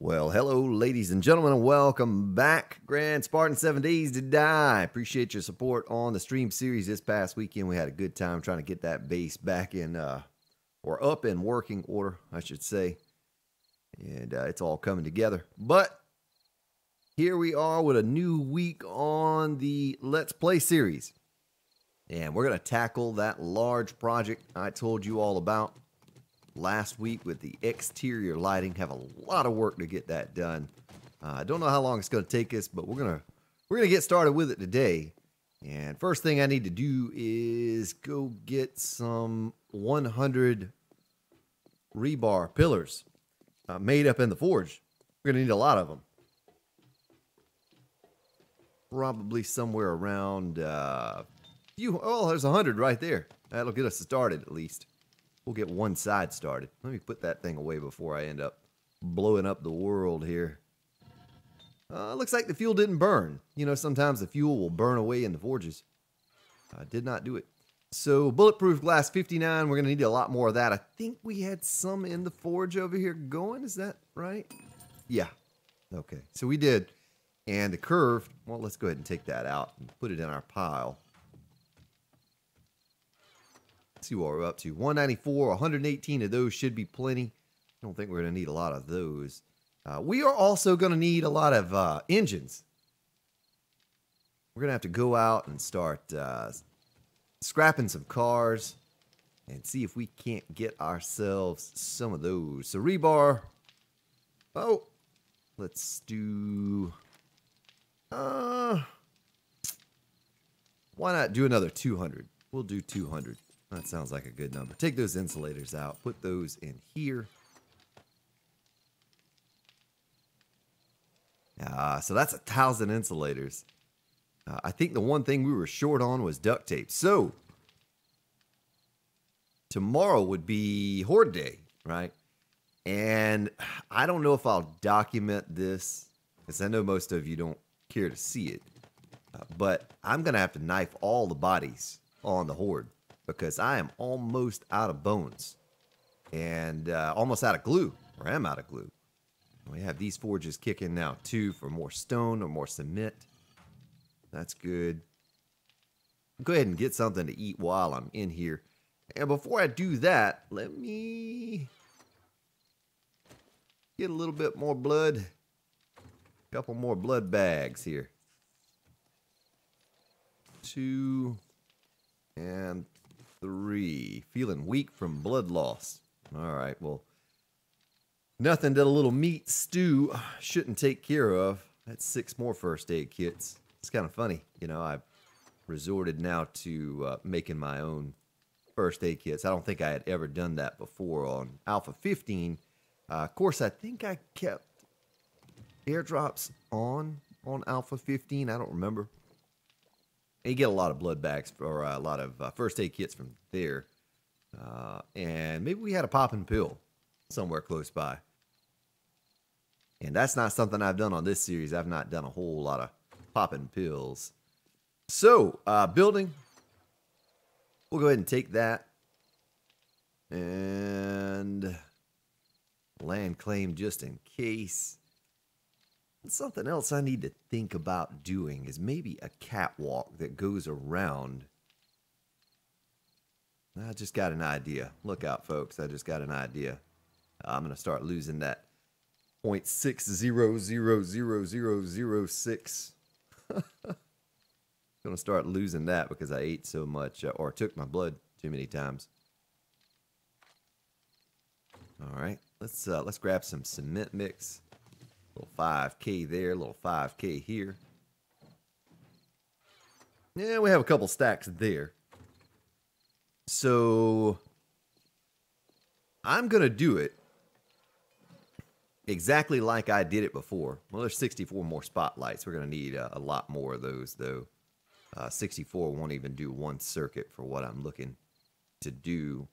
Well, hello, ladies and gentlemen, and welcome back. Grand Spartan 7 Days to Die. Appreciate your support on the stream series this past weekend. We had a good time trying to get that base back in, or up in working order, I should say. And it's all coming together. But here we are with a new week on the Let's Play series. And we're going to tackle that large project I told you all about last week with the exterior lighting. Have a lot of work to get that done. I don't know how long it's going to take us, but we're gonna get started with it today. And first thing I need to do is go get some 100 rebar pillars made up in the forge. We're gonna need a lot of them. Probably somewhere around there's 100 right there. That'll get us started at least. We'll get one side started. Let me put that thing away before I end up blowing up the world here. Looks like the fuel didn't burn. You know, sometimes the fuel will burn away in the forges. I did not do it. So, bulletproof glass 59. We're going to need a lot more of that. I think we had some in the forge over here going. Is that right? Yeah. Okay. So, we did. And the curve, well, let's go ahead and take that out and put it in our pile. See what we're up to. 194, 118 of those should be plenty. I don't think we're going to need a lot of those. We are also going to need a lot of engines. We're going to have to go out and start scrapping some cars and see if we can't get ourselves some of those. So rebar. Oh, let's do... why not do another 200? We'll do 200. That sounds like a good number. Take those insulators out. Put those in here. So that's 1,000 insulators. I think the one thing we were short on was duct tape. So, tomorrow would be Horde Day, right? And I don't know if I'll document this, because I know most of you don't care to see it. But I'm going to have to knife all the bodies on the Horde, because I am almost out of bones and almost out of glue, or am out of glue. We have these forges kicking now too for more stone or more cement. That's good. Go ahead and get something to eat while I'm in here. And before I do that, let me get a little bit more blood. A couple more blood bags here. 2 and 3. Feeling weak from blood loss. Alright, well, nothing that a little meat stew shouldn't take care of. That's 6 more first aid kits. It's kind of funny. You know, I've resorted now to making my own first aid kits. I don't think I had ever done that before on Alpha 15. Of course, I think I kept airdrops on Alpha 15. I don't remember. And you get a lot of blood bags or a lot of first aid kits from there. And maybe we had a popping pill somewhere close by. And that's not something I've done on this series. I've not done a whole lot of popping pills. So, building. We'll go ahead and take that. And land claim just in case. Something else I need to think about doing is maybe a catwalk that goes around. I just got an idea. Look out, folks. I just got an idea. I'm going to start losing that 0.600006. Going to start losing that because I ate so much or took my blood too many times. All right. Let's grab some cement mix. Little 5K there, little 5K here. Yeah, we have a couple stacks there. So, I'm going to do it exactly like I did it before. Well, there's 64 more spotlights. We're going to need a lot more of those, though. 64 won't even do one circuit for what I'm looking to do.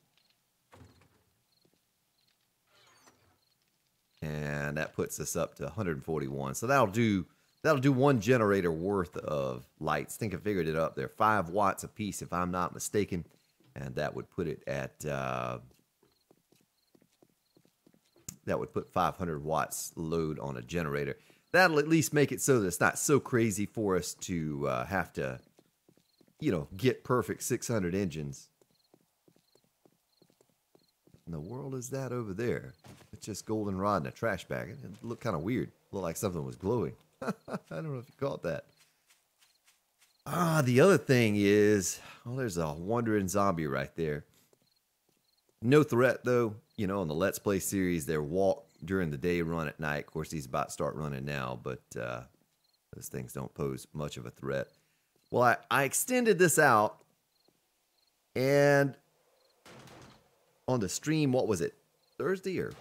And that puts us up to 141. So that'll do one generator worth of lights. I think I figured it up there. 5 watts a piece, if I'm not mistaken. And that would put it at that would put 500 watts load on a generator. That'll at least make it so that it's not so crazy for us to have to, you know, get perfect 600 engines. In the world is that over there? It's just goldenrod in a trash bag. It looked kind of weird. Looked like something was glowing. I don't know if you caught that. The other thing is, oh, there's a wandering zombie right there. No threat, though. You know, in the Let's Play series, they're walk during the day, run at night. Of course, he's about to start running now, but those things don't pose much of a threat. Well, I extended this out, and on the stream, what was it? Thursday or?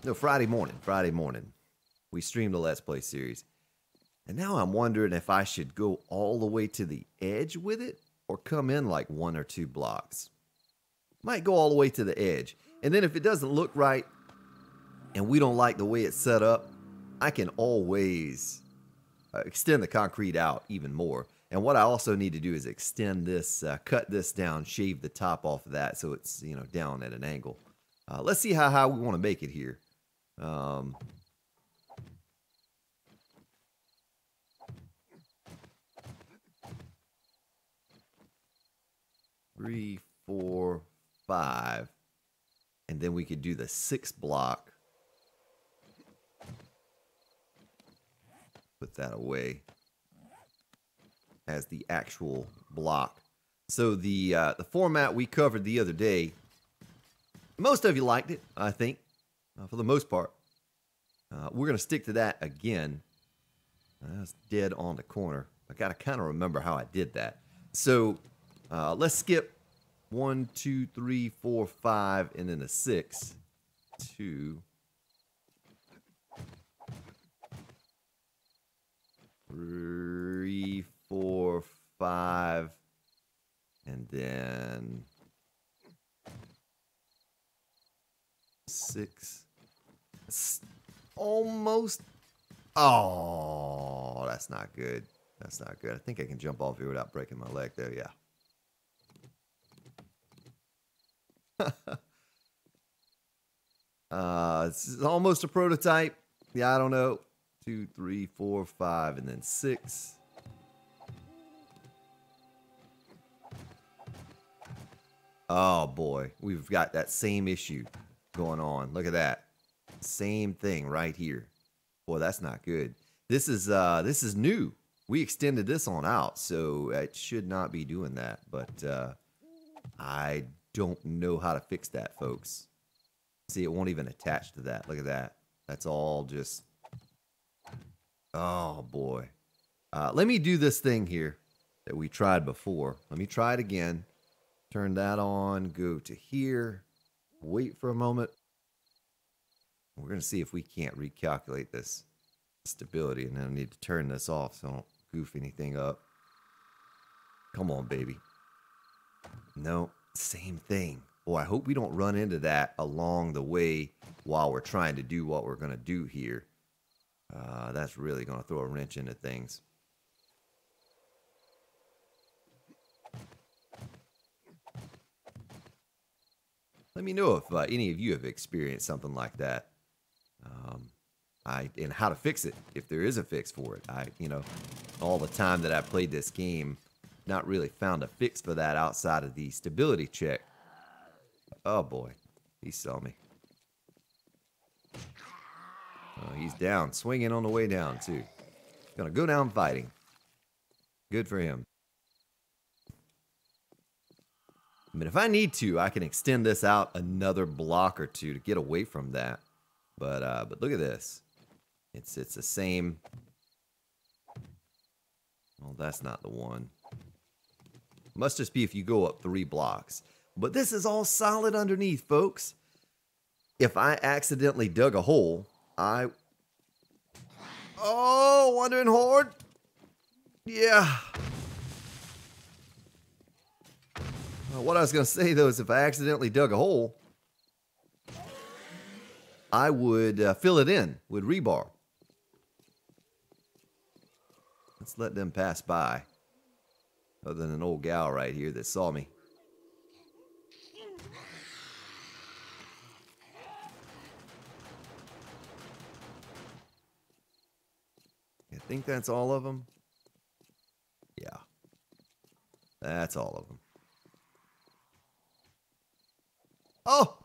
No, Friday morning. Friday morning. We streamed the Let's Play series. And now I'm wondering if I should go all the way to the edge with it or come in like 1 or 2 blocks. Might go all the way to the edge. And then if it doesn't look right and we don't like the way it's set up, I can always extend the concrete out even more. And what I also need to do is extend this, cut this down, shave the top off of that so it's, you know, down at an angle. Let's see how high we want to make it here. 3, 4, 5. And then we could do the 6 block. Put that away as the actual block. So the format we covered the other day, most of you liked it, I think, for the most part. We're going to stick to that again. That's dead on the corner. I got to kind of remember how I did that. So let's skip 1, 2, 3, 4, 5, and then a 6. 2, 3, 4, 5, and then 6. It's almost. Oh, that's not good. That's not good. I think I can jump off here without breaking my leg there. Yeah. It's almost a prototype. Yeah, I don't know. 2, 3, 4, 5, and then 6. Oh boy, we've got that same issue going on. Look at that. Same thing right here. Boy, that's not good. This is new. We extended this on out, so it should not be doing that. But I don't know how to fix that, folks. See, it won't even attach to that. Look at that. That's all just. Oh boy. Let me do this thing here that we tried before. Let me try it again. Turn that on. Go to here. Wait for a moment. We're going to see if we can't recalculate this stability. And then I need to turn this off so I don't goof anything up. Come on, baby. No, same thing. Boy, I hope we don't run into that along the way while we're trying to do what we're going to do here. That's really going to throw a wrench into things. Let me know if any of you have experienced something like that. And how to fix it, if there is a fix for it. You know, all the time that I played this game, not really found a fix for that outside of the stability check. Oh boy, he saw me. Oh, he's down, swinging on the way down too. Gonna go down fighting. Good for him. I mean, if I need to, I can extend this out another block or 2 to get away from that. But look at this. It's the same. Well, that's not the one. Must just be if you go up 3 blocks. But this is all solid underneath, folks. If I accidentally dug a hole, Oh, Wandering Horde. Yeah. What I was going to say, though, is if I accidentally dug a hole, I would fill it in with rebar. Let's let them pass by. Other than an old gal right here that saw me. think that's all of them. Yeah. That's all of them. Oh!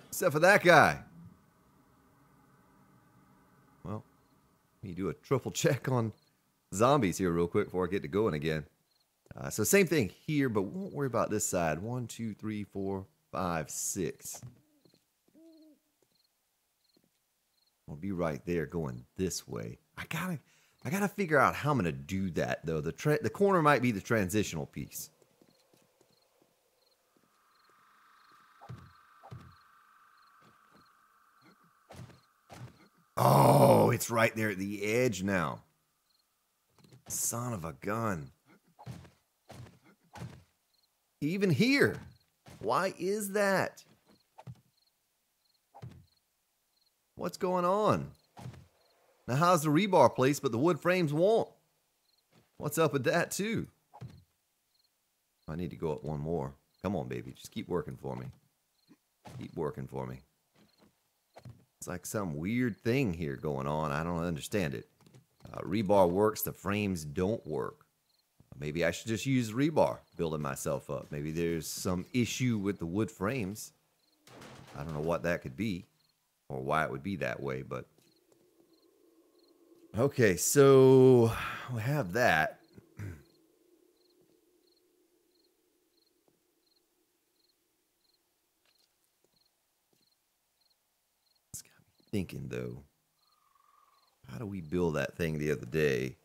Except for that guy. Well, let me do a triple check on zombies here real quick before I get to going again. So same thing here, but we won't worry about this side. 1, 2, 3, 4, 5, 6. I'll be right there going this way. I gotta figure out how I'm gonna do that though. The corner might be the transitional piece. Oh, it's right there at the edge now. Son of a gun. Even here. Why is that? What's going on? Now, how's the rebar placed, but the wood frames won't? What's up with that, too? I need to go up one more. Come on, baby. Just keep working for me. Keep working for me. It's like some weird thing here going on. I don't understand it. Rebar works. The frames don't work. Maybe I should just use rebar, building myself up. Maybe there's some issue with the wood frames. I don't know what that could be or why it would be that way, but... Okay, so we have that. It's got me thinking, though. How do we build that thing the other day?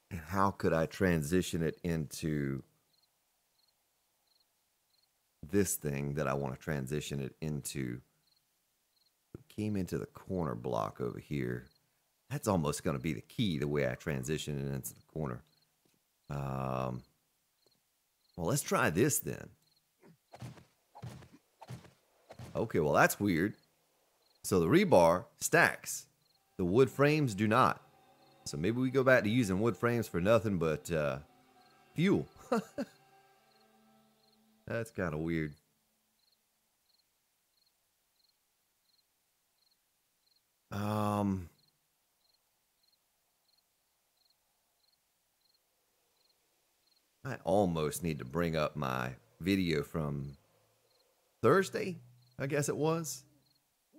And how could I transition it into this thing that I want to transition it into? It came into the corner block over here. That's almost going to be the key, the way I transition it into the corner. Well, let's try this then. Okay, well, that's weird. So the rebar stacks. The wood frames do not. So maybe we go back to using wood frames for nothing but fuel. That's kind of weird. I almost need to bring up my video from Thursday, I guess it was.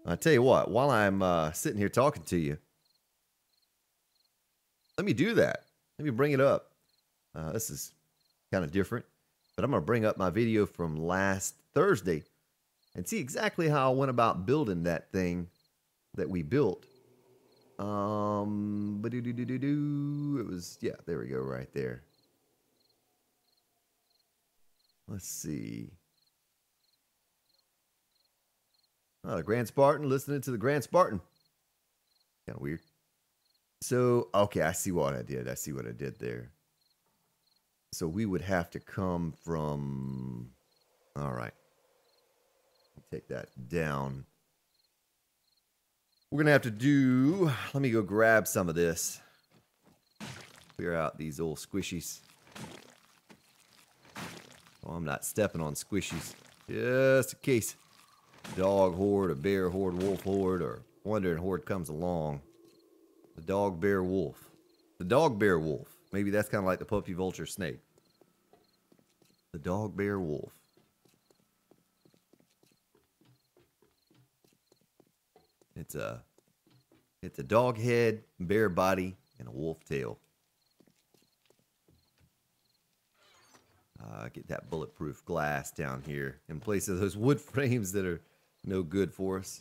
I tell you what, while I'm sitting here talking to you, let me do that. Let me bring it up. This is kind of different, but I'm going to bring up my video from last Thursday and see exactly how I went about building that thing that we built. It was, yeah, there we go, right there. Let's see. Oh, the Grand Spartan, listening to the Grand Spartan. Kind of weird. So, okay, I see what I did. I see what I did there. So we would have to come from... All right. Take that down. We're going to have to do... Let me go grab some of this. Clear out these old squishies. Oh, I'm not stepping on squishies. Just in case. Dog horde, a bear horde, wolf horde, or wandering horde comes along. The dog, bear, wolf. The dog, bear, wolf. Maybe that's kind of like the puppy, vulture, snake. The dog, bear, wolf. It's a dog head, bear body, and a wolf tail. Get that bulletproof glass down here in place of those wood frames that are no good for us.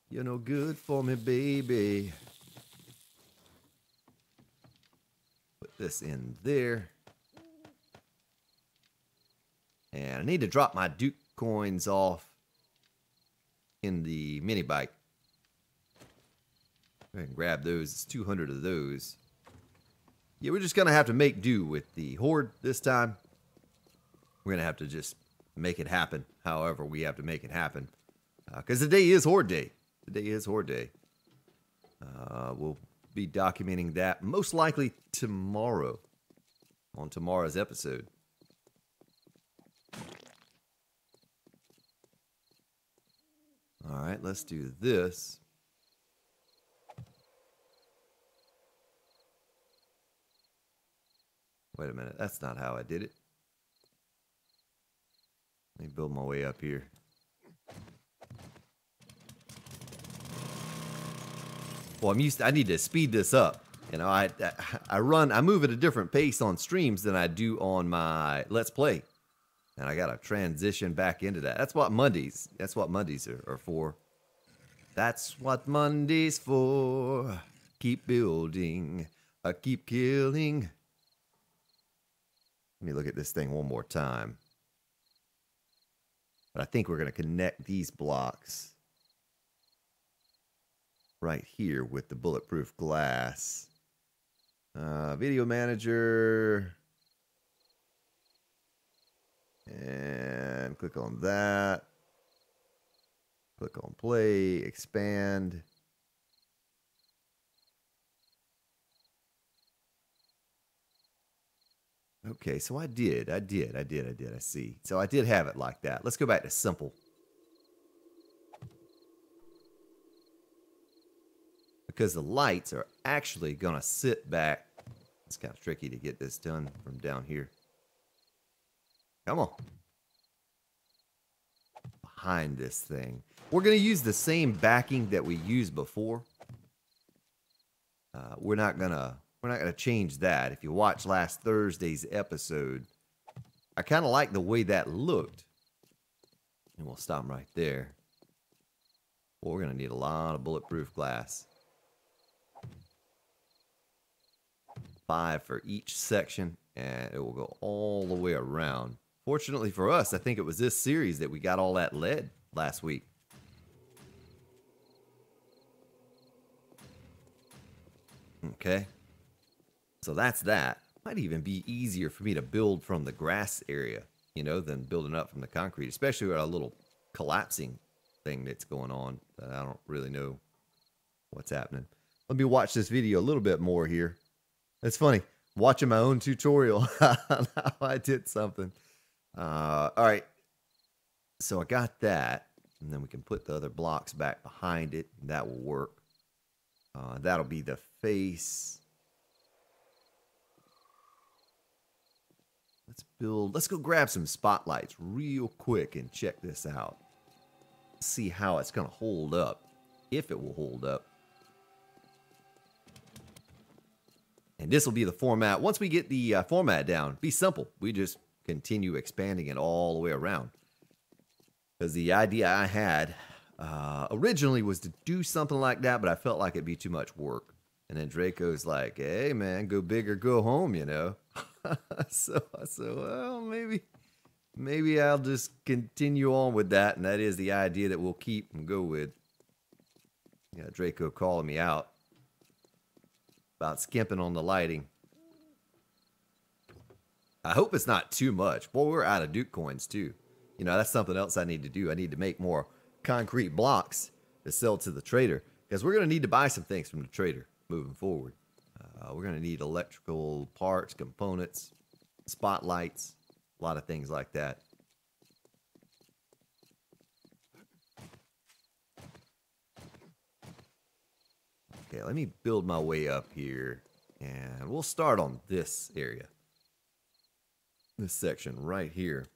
You're no good for me, baby. Put this in there. And I need to drop my Duke coins off in the mini bike. Go ahead and grab those. It's 200 of those. Yeah, we're just going to have to make do with the horde this time. We're going to have to just make it happen however we have to make it happen. Because the day is horde day. The day is horde day. We'll be documenting that most likely tomorrow on tomorrow's episode. All right, let's do this. Wait a minute. That's not how I did it. Let me build my way up here. Well, I need to speed this up. You know, I move at a different pace on streams than I do on my Let's Play. And I got to transition back into that. That's what Mondays are for. That's what Mondays for. Keep building. Keep killing. Let me look at this thing one more time. But I think we're going to connect these blocks right here with the bulletproof glass. Video manager. And click on that. Click on play, expand. Okay, so I see. So I did have it like that. Let's go back to simple. Because the lights are actually going to sit back. It's kind of tricky to get this done from down here. Come on. Behind this thing. We're going to use the same backing that we used before. We're not gonna change that. If you watch last Thursday's episode, I kind of like the way that looked. And we'll stop right there. Well, we're going to need a lot of bulletproof glass. 5 for each section, and it will go all the way around. Fortunately for us, I think it was this series that we got all that lead last week. Okay. So that's that. Might even be easier for me to build from the grass area, you know, than building up from the concrete, especially with a little collapsing thing that's going on that I don't really know what's happening. Let me watch this video a little bit more here. It's funny, watching my own tutorial on how I did something. All right, so I got that, and then we can put the other blocks back behind it, and that will work. That'll be the face. Let's go grab some spotlights real quick and check this out. See how it's going to hold up, if it will hold up. And this will be the format. Once we get the format down, be simple. We just continue expanding it all the way around. Because the idea I had originally was to do something like that, but I felt like it'd be too much work. And then Draco's like, hey, man, go big or go home, you know. So I said, well, maybe I'll just continue on with that. And that is the idea that we'll keep and go with. Yeah, Draco calling me out about skimping on the lighting. I hope it's not too much. Boy, we're out of Duke coins, too. You know, that's something else I need to do. I need to make more concrete blocks to sell to the trader. Because we're going to need to buy some things from the trader moving forward. We're going to need electrical parts, components, spotlights, a lot of things like that. Okay, let me build my way up here, and we'll start on this area. This section right here.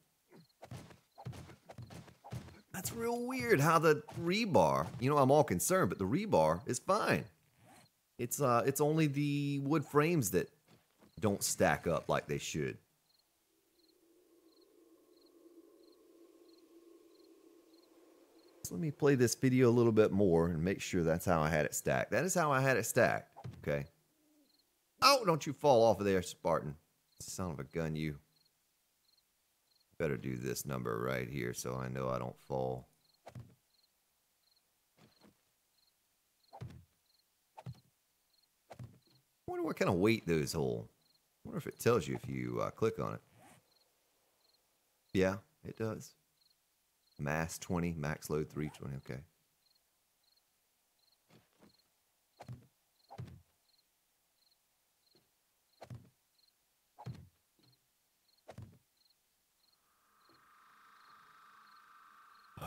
That's real weird how the rebar, you know, I'm all concerned, but the rebar is fine. It's only the wood frames that don't stack up like they should. So let me play this video a little bit more and make sure that's how I had it stacked. That is how I had it stacked. Okay. Oh, don't you fall off of there, Spartan. Son of a gun, you. Better do this number right here so I know I don't fall. I wonder what kind of weight those hold. I wonder if it tells you if you click on it. Yeah, it does. Mass 20, max load 320, okay.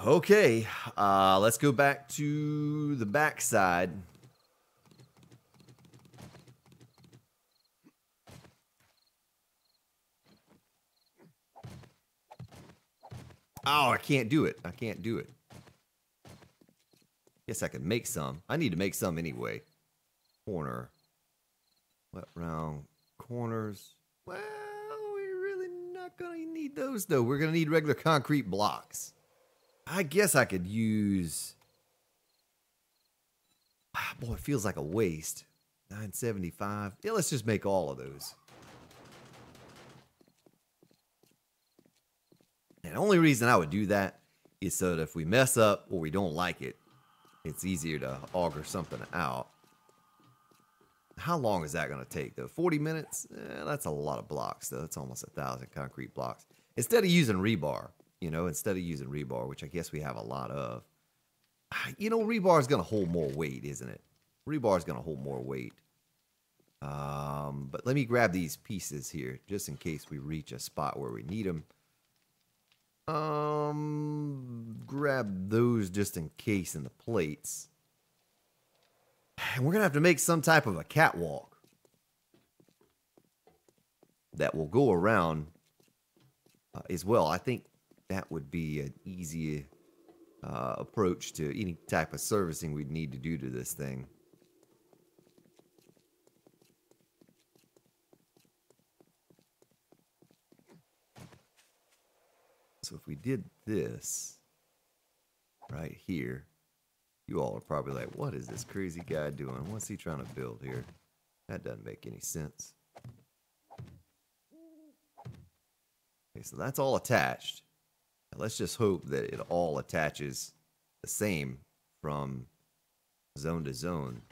Okay, let's go back to the back side. Oh, I can't do it. I can't do it. Guess I could make some. I need to make some anyway. Corner. Wet round corners. Well, we're really not going to need those, though. We're going to need regular concrete blocks. I guess I could use... boy, it feels like a waste. 975. Yeah, let's just make all of those. And the only reason I would do that is so that if we mess up or we don't like it, it's easier to auger something out. How long is that going to take, though? 40 minutes? That's a lot of blocks, though. That's almost 1,000 concrete blocks. Instead of using rebar, which I guess we have a lot of. Rebar is going to hold more weight, isn't it? Rebar is going to hold more weight. But let me grab these pieces here, just in case we reach a spot where we need them. Grab those just in case in the plates. And we're going to have to make some type of a catwalk that will go around as well. I think that would be an easy approach to any type of servicing we'd need to do to this thing. So if we did this right here, you all are probably like, what is this crazy guy doing? What's he trying to build here? That doesn't make any sense. Okay, so that's all attached. Now let's just hope that it all attaches the same from zone to zone.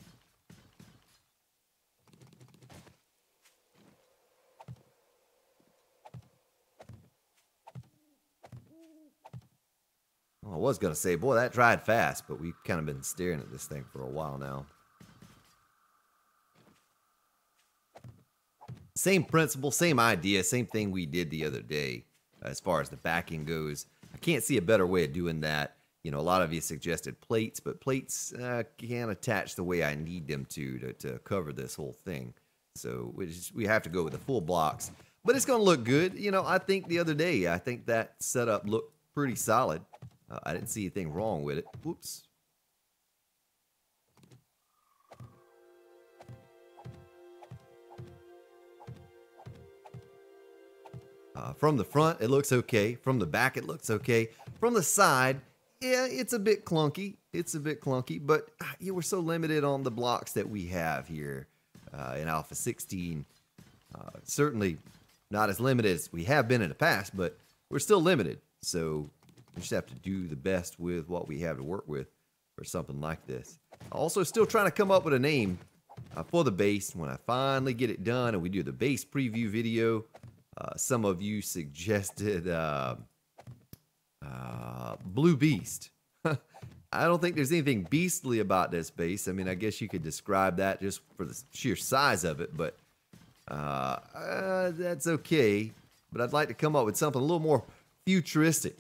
Well, I was going to say, boy, that dried fast, but we've kind of been staring at this thing for a while now. Same principle, same idea, same thing we did the other day as far as the backing goes. I can't see a better way of doing that. A lot of you suggested plates, but plates can't attach the way I need them to cover this whole thing. So we have to go with the full blocks. But it's going to look good. I think the other day, I think that setup looked pretty solid. I didn't see anything wrong with it. Whoops. From the front, it looks okay. From the back, it looks okay. From the side, yeah, it's a bit clunky. But we're so limited on the blocks that we have here in Alpha 16. Certainly not as limited as we have been in the past, but we're still limited. So we just have to do the best with what we have to work with for something like this. Also, still trying to come up with a name for the base. When I finally get it done and we do the base preview video, some of you suggested Blue Beast. I don't think there's anything beastly about this base. I mean, I guess you could describe that just for the sheer size of it, but that's okay. But I'd like to come up with something a little more futuristic.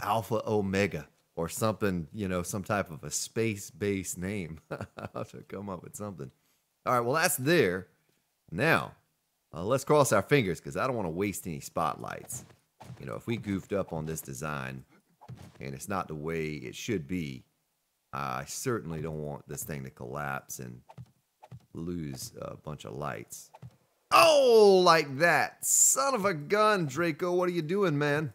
Alpha Omega or something, some type of a space-based name. I'll have to come up with something. All right, well, that's there. Now, let's cross our fingers because I don't want to waste any spotlights. If we goofed up on this design and it's not the way it should be, I certainly don't want this thing to collapse and lose a bunch of lights. Oh, like that. Son of a gun, Draco. What are you doing, man?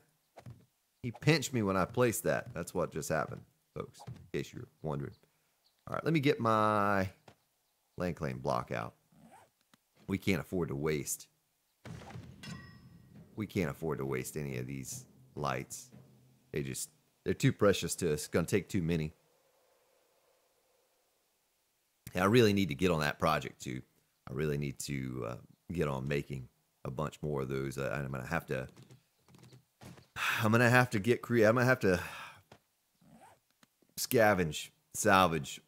He pinched me when I placed that. That's what just happened, folks, in case you're wondering. All right, let me get my land claim block out. We can't afford to waste. We can't afford to waste any of these lights. They're too precious to us. It's going to take too many. And I really need to get on that project, too. I really need to get on making a bunch more of those. I'm going to have to get creative. I'm going to have to salvage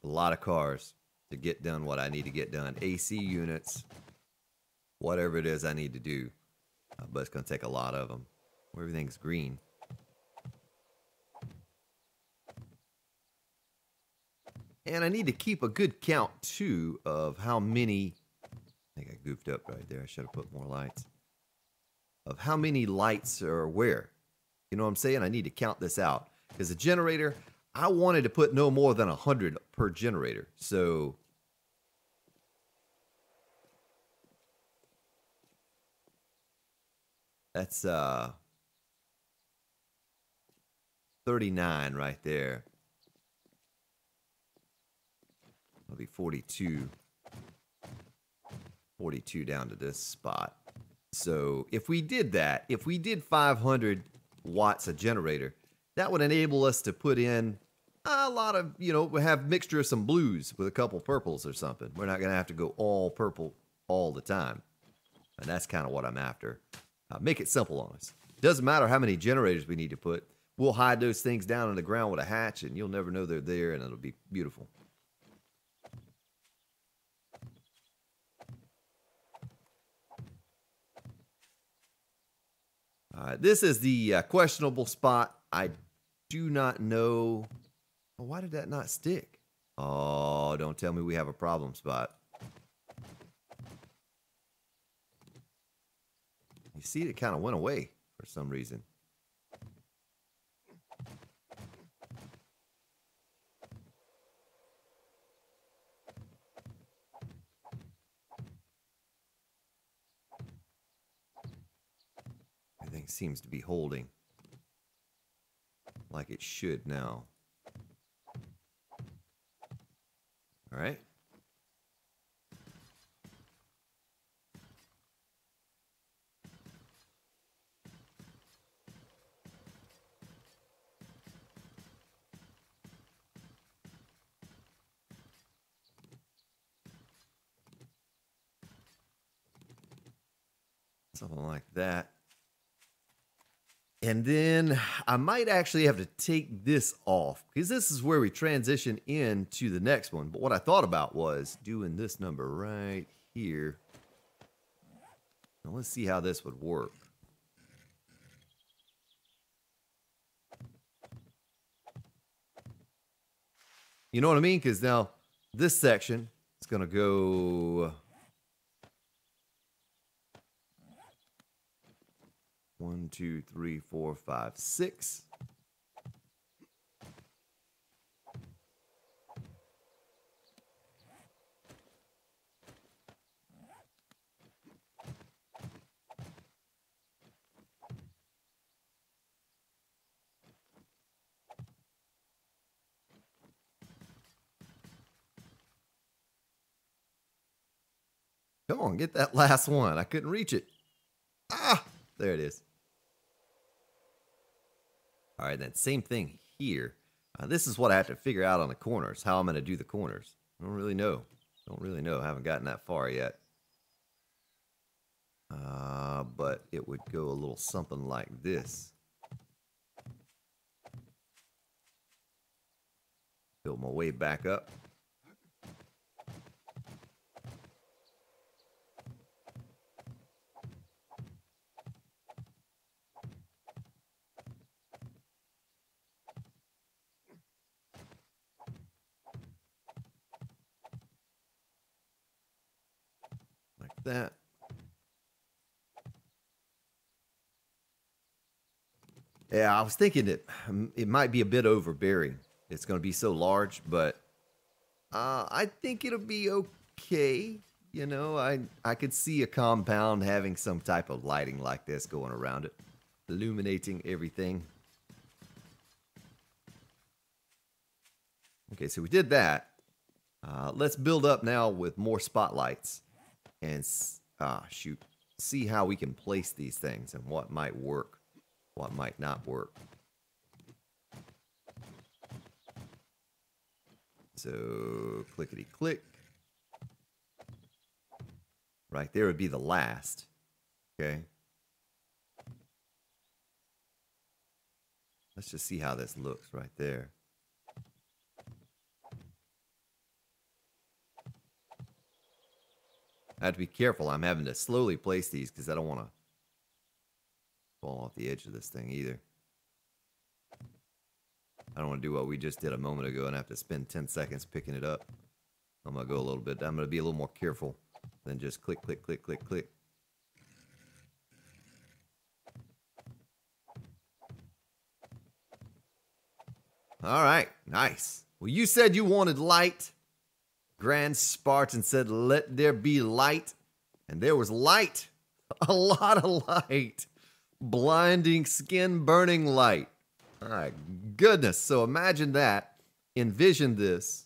a lot of cars to get done what I need to get done. AC units, whatever it is I need to do. But it's going to take a lot of them. Everything's green. And I need to keep a good count, too, of how many... I think I goofed up right there. I should have put more lights. of how many lights are where. You know what I'm saying? I need to count this out. Because a generator, I wanted to put no more than 100 per generator. So that's 39 right there. That'll be 42. 42 down to this spot. So if we did that, if we did 500 watts a generator, that would enable us to put in a lot of, you know, we have mixture of some blues with a couple purples or something. We're not going to have to go all purple all the time. And that's kind of what I'm after. Make it simple on us. Doesn't matter how many generators we need to put. We'll hide those things down in the ground with a hatch, and you'll never know they're there, and it'll be beautiful. All right, this is the questionable spot. I do not know. Oh, why did that not stick? Oh, don't tell me we have a problem spot. You see, it kind of went away for some reason. Everything seems to be holding like it should now. All right. Something like that. And then I might actually have to take this off because this is where we transition into the next one. But what I thought about was doing this number right here. Now let's see how this would work. You know what I mean? Because now this section is going to go 1, 2, 3, 4, 5, 6. Come on, get that last one. I couldn't reach it. Ah, there it is. All right, then same thing here. This is what I have to figure out on the corners, how I'm going to do the corners. I don't really know. I haven't gotten that far yet. But it would go a little something like this. Build my way back up. Like that. Yeah, I was thinking that it might be a bit overbearing. It's going to be so large, but I think it'll be okay. You know, I could see a compound having some type of lighting like this going around it, illuminating everything. Okay, so we did that. Let's build up now with more spotlights and see how we can place these things and what might work, what might not work. So clickety click. Right there would be the last. Okay. Let's just see how this looks right there. I have to be careful. I'm having to slowly place these because I don't want to fall off the edge of this thing either. I don't want to do what we just did a moment ago and have to spend 10 seconds picking it up. I'm going to go a little bit. I'm going to be a little more careful than just click, click, click, click, click. All right. Nice. Well, you said you wanted light. Grand Spartan said, let there be light. And there was light. A lot of light. Blinding, skin-burning light. My goodness. So imagine that. Envision this.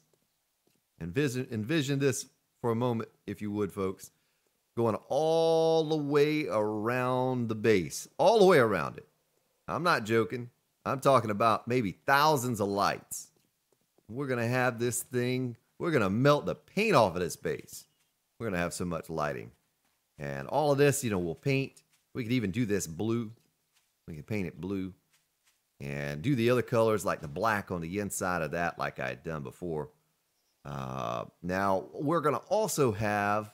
Envision this for a moment, if you would, folks. Going all the way around the base. All the way around it. I'm not joking. I'm talking about maybe thousands of lights. We're going to have this thing. We're going to melt the paint off of this base. We're going to have so much lighting. And all of this, we'll paint. We could even do this blue. We can paint it blue. And do the other colors like the black on the inside of that like I had done before. Now, we're going to also have...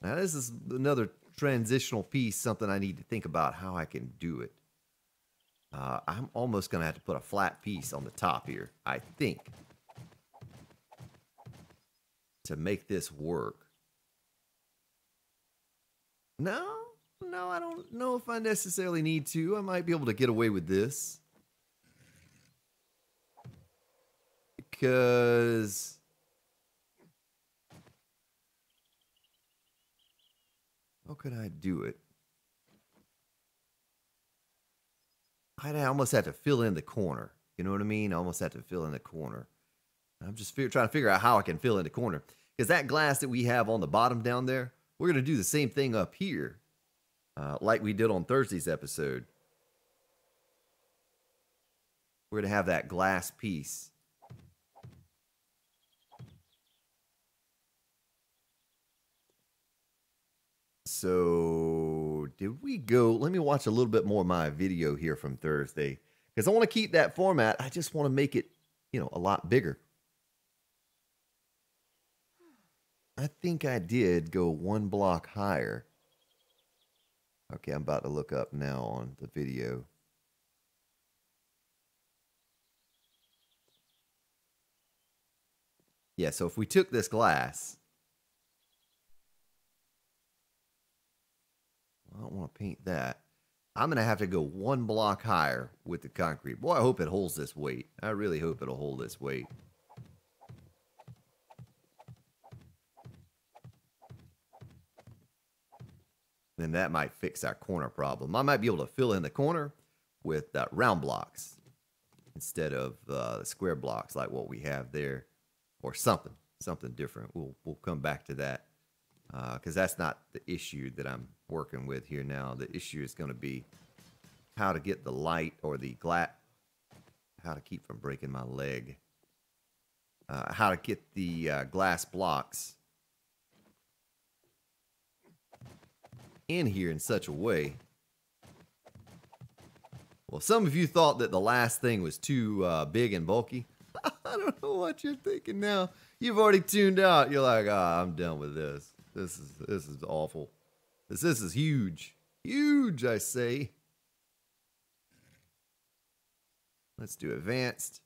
Now, this is another transitional piece, something I need to think about how I can do it. I'm almost going to have to put a flat piece on the top here, I think, to make this work. No, I don't know if I necessarily need to. I might be able to get away with this. Because... how could I do it? I'd almost have to fill in the corner. You know what I mean? I almost have to fill in the corner. I'm just trying to figure out how I can fill in the corner. Because that glass that we have on the bottom down there, we're going to do the same thing up here. Like we did on Thursday's episode. We're going to have that glass piece. So, did we go... Let me watch a little bit more of my video here from Thursday. Because I want to keep that format. I just want to make it, a lot bigger. I think I did go one block higher. Okay, I'm about to look up now on the video. Yeah, so if we took this glass... I don't want to paint that. I'm going to have to go one block higher with the concrete. Boy, I hope it holds this weight. I really hope it'll hold this weight. Then that might fix our corner problem. I might be able to fill in the corner with round blocks instead of the square blocks like what we have there, or something different. We'll come back to that because that's not the issue that I'm working with here now. The issue is going to be how to get the light or the glass, how to keep from breaking my leg, how to get the glass blocks in here in such a way. Well, some of you thought that the last thing was too big and bulky. I don't know what you're thinking now. You've already tuned out. You're like, I'm done with this. This is awful. This is huge. Huge, I say. Let's do advanced.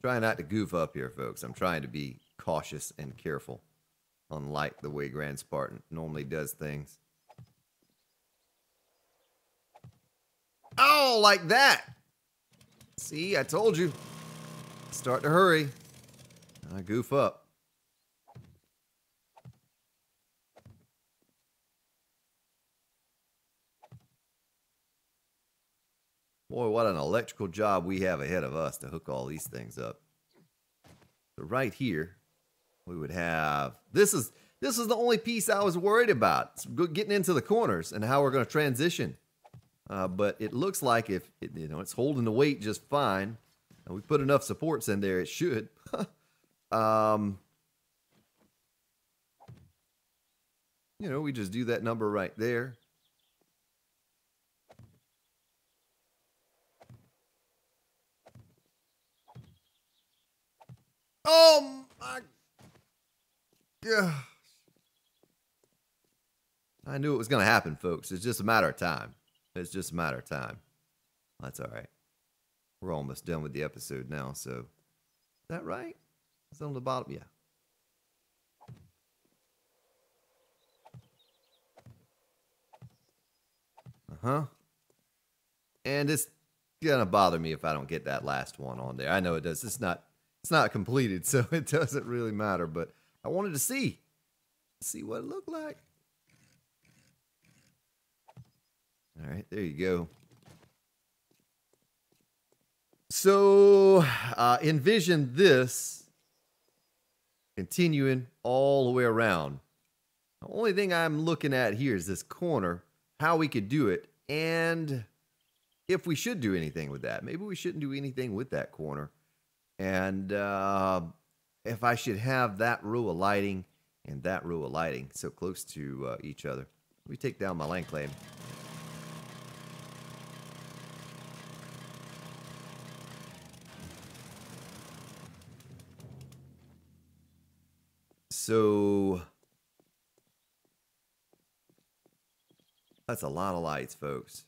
Try not to goof up here, folks. I'm trying to be cautious and careful, unlike the way Grand Spartan normally does things. Oh, like that. See, I told you. Start to hurry. I goof up. Boy, what an electrical job we have ahead of us to hook all these things up. So right here, we would have... This is the only piece I was worried about. It's getting into the corners and how we're going to transition. But it looks like if it's holding the weight just fine, and we put enough supports in there, it should. We just do that number right there. Oh my gosh. I knew it was going to happen, folks. It's just a matter of time. It's just a matter of time. That's all right. We're almost done with the episode now, so... Is that right? It's on the bottom? Yeah. huh? And it's gonna bother me if I don't get that last one on there. I know it does. It's not completed, so it doesn't really matter, but I wanted to see what it looked like. All right, there you go. So envision this continuing all the way around. The only thing I'm looking at here is this corner, how we could do it, and if we should do anything with that. Maybe we shouldn't do anything with that corner. And if I should have that row of lighting and that row of lighting so close to each other. Let me take down my land claim. So that's a lot of lights, folks.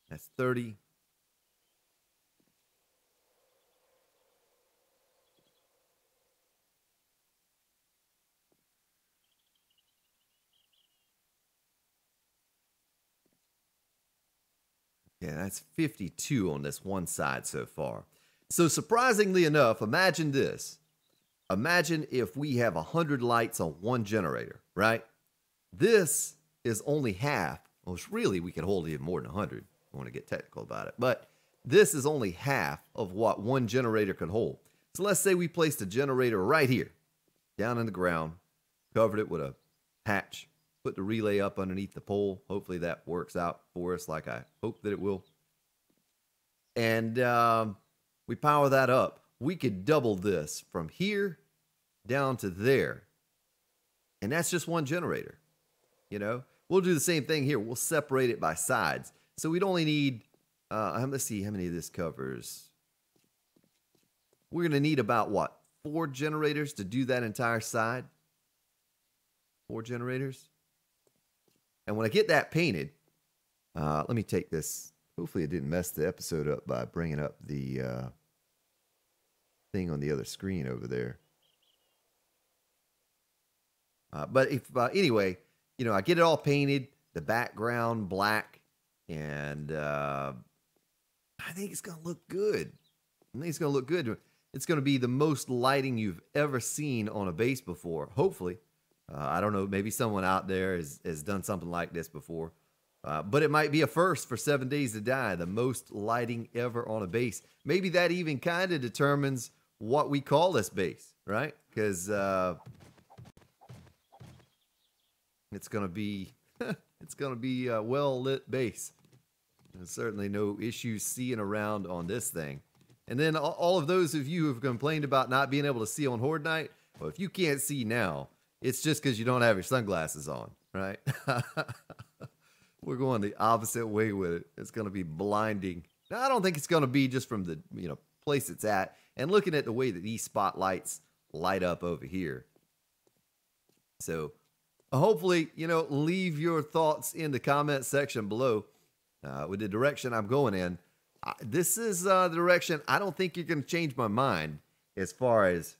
That's 30. Yeah, that's 52 on this one side so far. So surprisingly enough, imagine this. Imagine if we have 100 lights on one generator, right? This is only half. Well, really, we could hold even more than 100. I want to get technical about it. But this is only half of what one generator could hold. So let's say we placed a generator right here, down in the ground, covered it with a hatch, put the relay up underneath the pole. Hopefully that works out for us like I hope that it will. And we power that up. We could double this from here down to there. And that's just one generator. You know, we'll do the same thing here. We'll separate it by sides. So we'd only need, let's see how many of this covers. We're going to need about, what, 4 generators to do that entire side? 4 generators? And when I get that painted, let me take this. Hopefully it didn't mess the episode up by bringing up the thing on the other screen over there. But if anyway, you know, I get it all painted, the background black, and I think it's going to look good. I think it's going to look good. It's going to be the most lighting you've ever seen on a base before, hopefully. I don't know, maybe someone out there has done something like this before. But it might be a first for 7 Days to Die, the most lighting ever on a base. Maybe that even kind of determines what we call this base, right? Because it's going to be a well-lit base. There's certainly no issues seeing around on this thing. And then all of those of you who have complained about not being able to see on Horde Night, well, if you can't see now, it's just because you don't have your sunglasses on, right? We're going the opposite way with it. It's going to be blinding. Now, I don't think it's going to be just from the place it's at. And looking at the way that these spotlights light up over here. So hopefully, leave your thoughts in the comment section below with the direction I'm going in. This is the direction. I don't think you're going to change my mind as far as,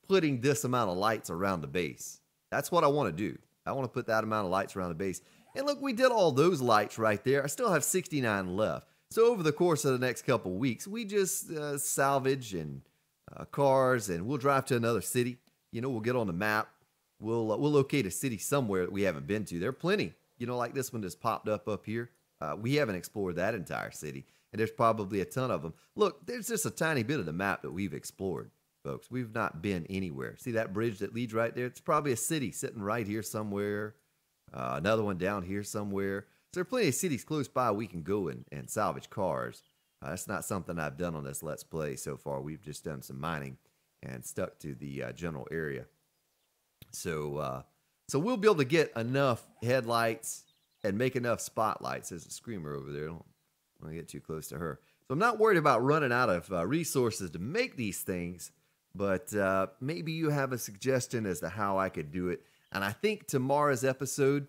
putting this amount of lights around the base. That's what I want to do. I want to put that amount of lights around the base. And look, we did all those lights right there. I still have 69 left. So over the course of the next couple weeks, we just salvage and cars, and we'll drive to another city. We'll get on the map. We'll locate a city somewhere that we haven't been to. There are plenty, like this one that's popped up here. We haven't explored that entire city, and there's probably a ton of them. Look, there's just a tiny bit of the map that we've explored, folks. We've not been anywhere. See that bridge that leads right there? It's probably a city sitting right here somewhere. Another one down here somewhere. So there are plenty of cities close by we can go and salvage cars. That's not something I've done on this Let's Play so far. We've just done some mining and stuck to the general area. So we'll be able to get enough headlights and make enough spotlights. There's a screamer over there. I don't want to get too close to her. So I'm not worried about running out of resources to make these things, but maybe you have a suggestion as to how I could do it. And I think tomorrow's episode,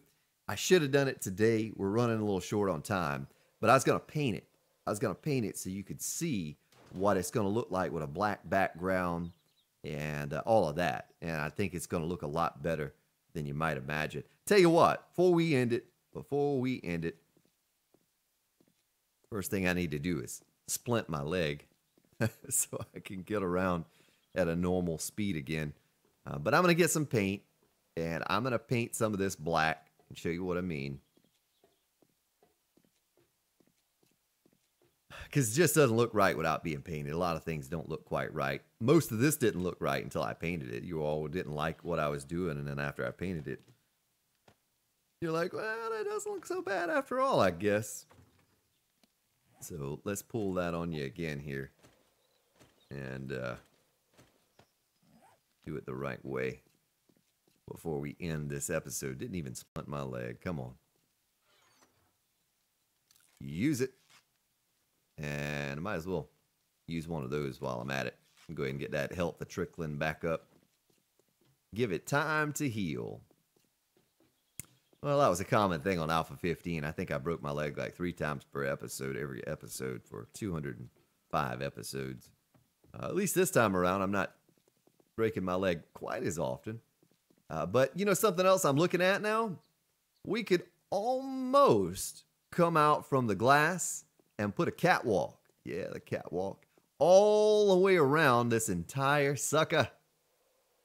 I should have done it today. We're running a little short on time, but I was going to paint it. I was going to paint it so you could see what it's going to look like with a black background and all of that. And I think it's going to look a lot better than you might imagine. Tell you what, before we end it, first thing I need to do is splint my leg so I can get around at a normal speed again. But I'm going to get some paint, and I'm going to paint some of this black and show you what I mean. Because it just doesn't look right without being painted. A lot of things don't look quite right. Most of this didn't look right until I painted it. You all didn't like what I was doing, and then after I painted it, you're like, well, that doesn't look so bad after all, I guess. So let's pull that on you again here. And do it the right way before we end this episode. Didn't even splint my leg. Come on. Use it. And I might as well use one of those while I'm at it. Go ahead and get that health trickling back up. Give it time to heal. Well, that was a common thing on Alpha 15. I think I broke my leg like 3 times per episode, every episode for 205 episodes. At least this time around, I'm not breaking my leg quite as often. But, you know, something else I'm looking at now? We could almost come out from the glass and put a catwalk. Yeah, the catwalk. All the way around this entire sucker.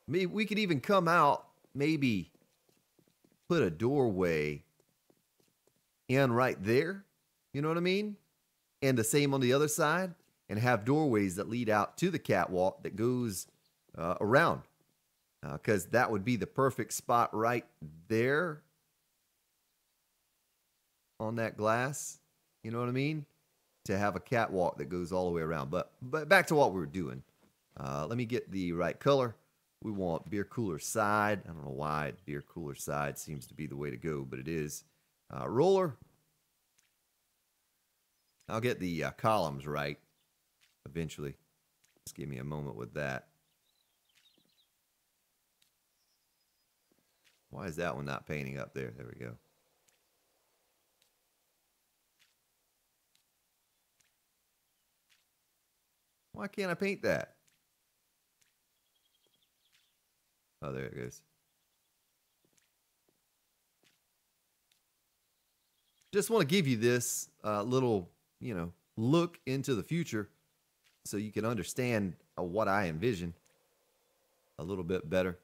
Maybe we could even come out, maybe put a doorway in right there. You know what I mean? And the same on the other side. And have doorways that lead out to the catwalk that goes around. Because that would be the perfect spot right there on that glass. You know what I mean? To have a catwalk that goes all the way around. But back to what we were doing. Let me get the right color. We want beer cooler side. I don't know why beer cooler side seems to be the way to go, but it is. Roller. I'll get the columns right eventually. Just give me a moment with that. Why is that one not painting up there? There we go. Why can't I paint that? Oh, there it goes. Just want to give you this little, you know, look into the future so you can understand what I envision a little bit better.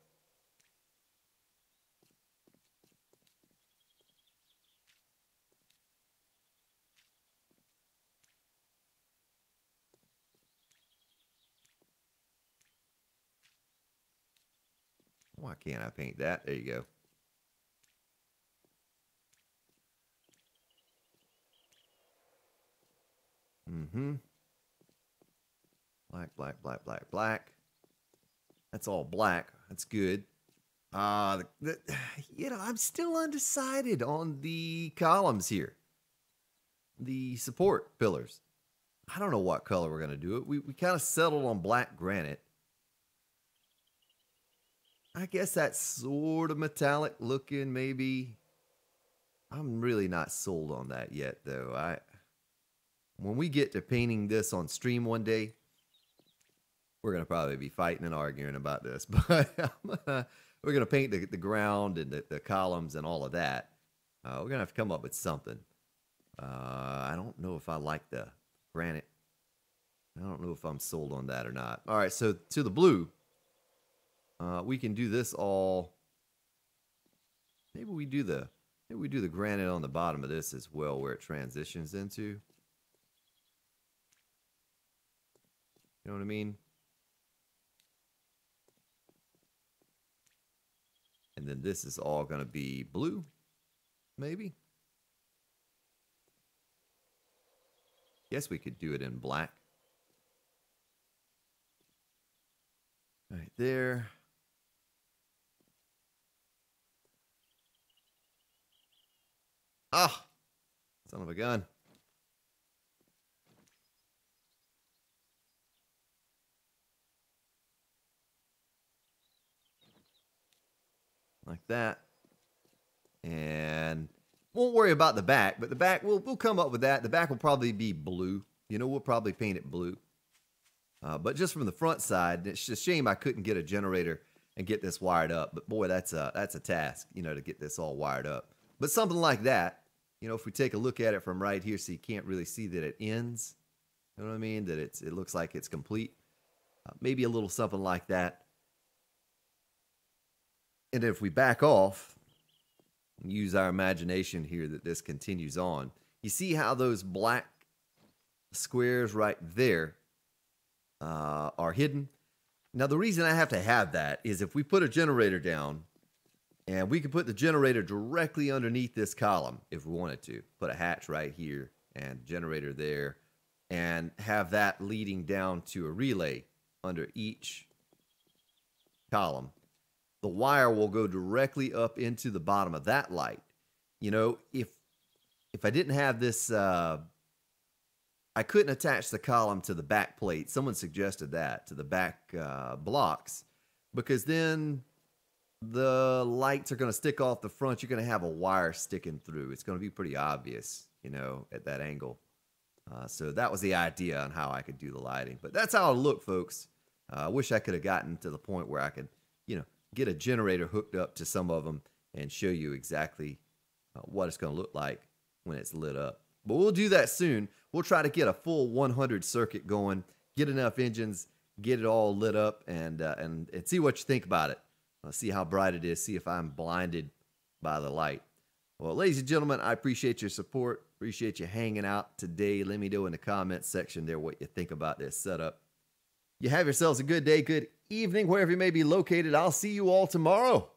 Why can't I paint that? There you go. Black, black, black, black, black. That's all black. That's good. You know, I'm still undecided on the columns here. The support pillars. I don't know what color we're going to do it. We kind of settled on black granite. I guess that's sort of metallic looking, maybe. I'm really not sold on that yet, though. When we get to painting this on stream one day, we're going to probably be fighting and arguing about this. But we're going to paint the ground and the columns and all of that. We're going to have to come up with something. I don't know if I like the granite. I don't know if I'm sold on that or not. All right, so to the blue. We can do this all. Maybe we do the granite on the bottom of this as well, where it transitions into. You know what I mean? And then this is all going to be blue, maybe. Guess we could do it in black. Right there. Ah, son of a gun. Like that. And won't worry about the back, but the back, we'll come up with that. The back will probably be blue. You know, we'll probably paint it blue. But just from the front side, it's just a shame I couldn't get a generator and get this wired up. But boy, that's a task, you know, to get this all wired up. But something like that, you know, if we take a look at it from right here, so you can't really see that it ends. You know what I mean? That it looks like it's complete. Maybe a little something like that. And if we back off and use our imagination here that this continues on, you see how those black squares right there are hidden. Now, the reason I have to have that is if we put a generator down, and we can put the generator directly underneath this column if we wanted to. Put a hatch right here and generator there, and have that leading down to a relay under each column. The wire will go directly up into the bottom of that light. You know, if I didn't have this, I couldn't attach the column to the back plate. Someone suggested that, to the back blocks, because then the lights are going to stick off the front. You're going to have a wire sticking through. It's going to be pretty obvious, you know, at that angle. So that was the idea on how I could do the lighting. But that's how it looked, folks. I wish I could have gotten to the point where I could, you know, get a generator hooked up to some of them and show you exactly what it's going to look like when it's lit up. But we'll do that soon. We'll try to get a full 100 circuit going, get enough engines, get it all lit up, and see what you think about it. See how bright it is, see if I'm blinded by the light. Well, ladies and gentlemen, I appreciate your support. Appreciate you hanging out today. Let me know in the comments section there what you think about this setup. You have yourselves a good day, good evening, wherever you may be located. I'll see you all tomorrow.